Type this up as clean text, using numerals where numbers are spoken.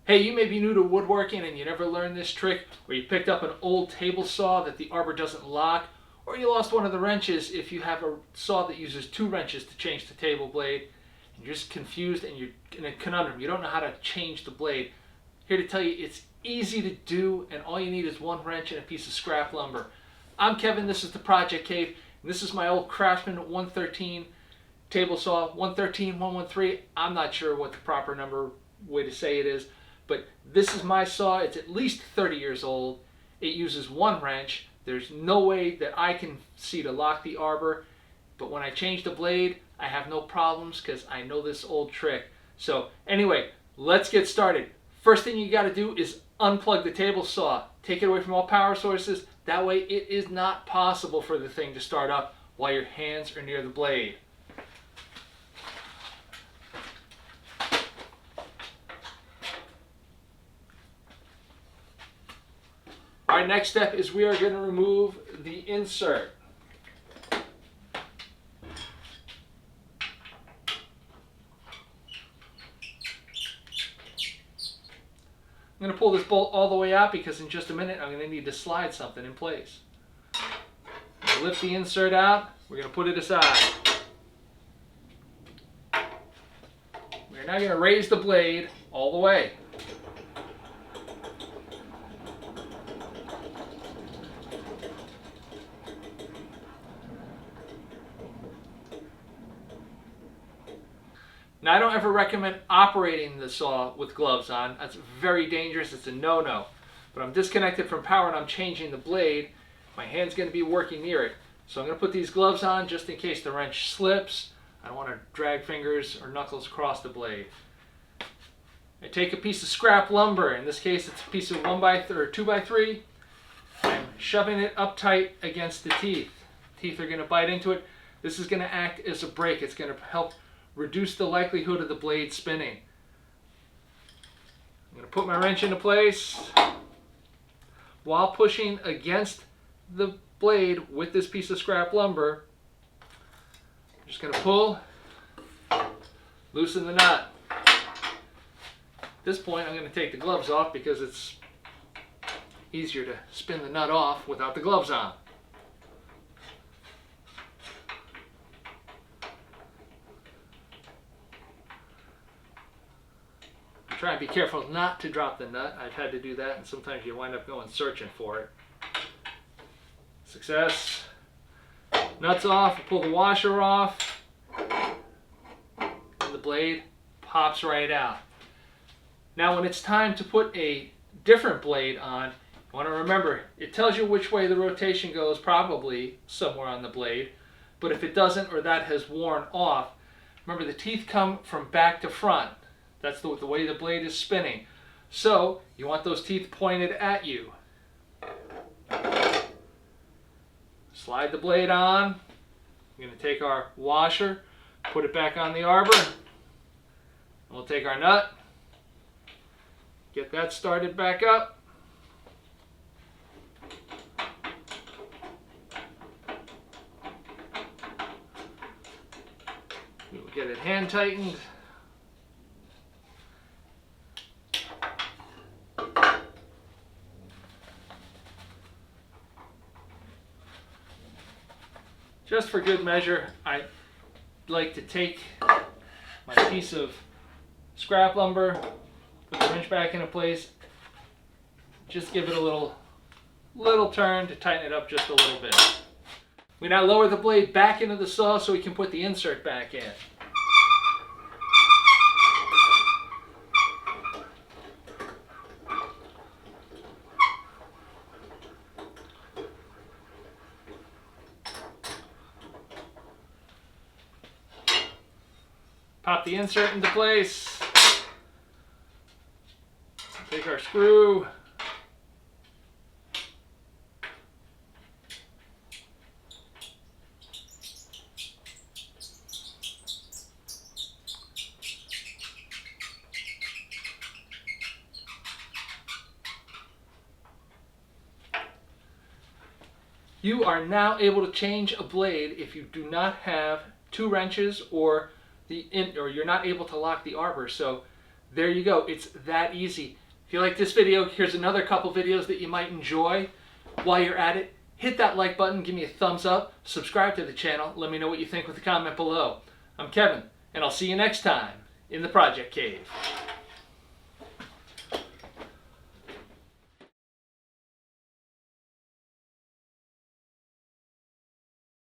Hey, you may be new to woodworking and you never learned this trick, or you picked up an old table saw that the arbor doesn't lock, or you lost one of the wrenches if you have a saw that uses 2 wrenches to change the table blade, and you're just confused and you're in a conundrum. You don't know how to change the blade. Here to tell you it's easy to do, and all you need is 1 wrench and a piece of scrap lumber. I'm Kevin, this is the Project Cave, and this is my old Craftsman 113 table saw, 113, 113. I'm not sure what the proper way to say it is. But this is my saw. It's at least 30 years old. It uses 1 wrench. There's no way that I can see to lock the arbor. But when I change the blade, I have no problems because I know this old trick. So anyway, let's get started. First thing you got to do is unplug the table saw. Take it away from all power sources. That way it is not possible for the thing to start up while your hands are near the blade. Our next step is we are going to remove the insert. I'm going to pull this bolt all the way out because in just a minute I'm going to need to slide something in place. Lift the insert out. We're going to put it aside. We're now going to raise the blade all the way. Now, I don't ever recommend operating the saw with gloves on. That's very dangerous. It's a no-no. But I'm disconnected from power and I'm changing the blade. My hand's going to be working near it. So I'm going to put these gloves on just in case the wrench slips. I don't want to drag fingers or knuckles across the blade. I take a piece of scrap lumber. In this case, it's a piece of 2x3. I'm shoving it up tight against the teeth. Teeth are going to bite into it. This is going to act as a brake. It's going to help reduce the likelihood of the blade spinning. I'm going to put my wrench into place while pushing against the blade with this piece of scrap lumber. I'm just going to pull, loosen the nut. At this point I'm going to take the gloves off because it's easier to spin the nut off without the gloves on. Try and be careful not to drop the nut. I've had to do that, and sometimes you wind up going searching for it. Success. Nuts off. Pull the washer off. And the blade pops right out. Now when it's time to put a different blade on, you want to remember, it tells you which way the rotation goes, probably somewhere on the blade. But if it doesn't, or that has worn off, remember the teeth come from back to front. That's the way the blade is spinning. So you want those teeth pointed at you. Slide the blade on. We're going to take our washer, put it back on the arbor. And we'll take our nut, get that started back up. We'll get it hand tightened. Just for good measure, I like to take my piece of scrap lumber, put the wrench back into place, just give it a little turn to tighten it up just a little bit. We now lower the blade back into the saw so we can put the insert back in. Pop the insert into place. Take our screw. You are now able to change a blade if you do not have 2 wrenches or you're not able to lock the arbor. So There you go. It's that easy. If you like this video, here's another couple videos that you might enjoy. While you're at it, hit that like button, give me a thumbs up, subscribe to the channel, let me know what you think with a comment below. I'm Kevin, and I'll see you next time in the Project Cave.